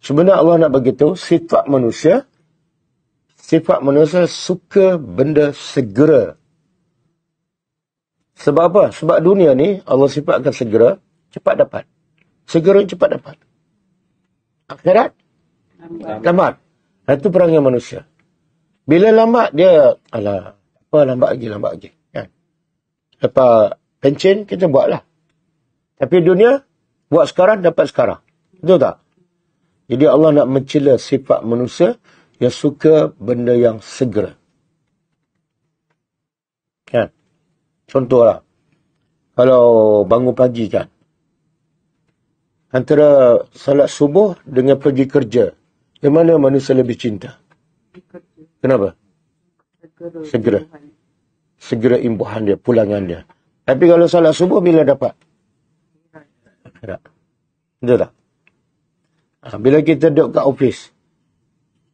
Sebenarnya Allah nak beritahu sifat manusia suka benda segera. Sebab apa? Sebab dunia ni Allah sifatkan segera, cepat dapat. Segera cepat dapat. Akhirat lambat. Itu perangai manusia. Bila lambat dia, alah, apa lambat lagi. Kan? Lepas pencen, kita buatlah. Tapi dunia, buat sekarang, dapat sekarang. Betul tak? Jadi Allah nak mencela sifat manusia yang suka benda yang segera. Kan? Contohlah. Kalau bangun pagi kan. Antara salat subuh dengan pergi kerja. Yang mana manusia lebih cinta? Kenapa? Segera imbuhan dia, pulangan dia. Tapi kalau salat subuh bila dapat? Akhirat. Betul tak? Bila kita duduk kat ofis,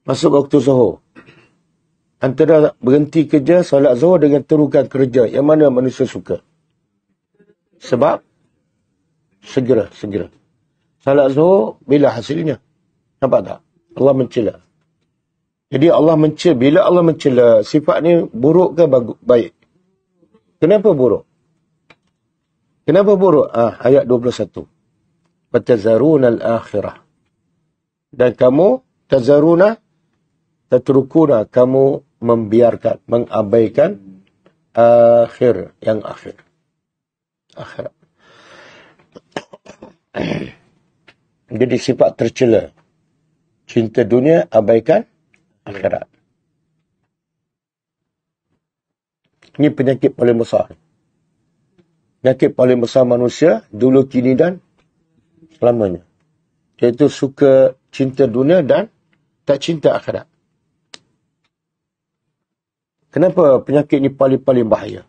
masuk waktu zuhur, antara berhenti kerja, solat zuhur dengan teruskan kerja, yang mana manusia suka? Sebab segera. Salat zuhur, bila hasilnya? Nampak tak? Allah mencela. Jadi Allah mencela, bila Allah mencela, sifat ni buruk ke baik? Kenapa buruk? Ayat 21. Fatazaruna al-akhirah. Dan kamu tatrukuna, kamu membiarkan, mengabaikan yang akhir. Akhirat. Jadi sifat tercela. Cinta dunia, abaikan akhirat. Ini penyakit paling besar. Penyakit paling besar manusia, dulu, kini dan selamanya. Iaitu suka cinta dunia dan tak cinta akhirat. Kenapa penyakit ni paling-paling bahaya?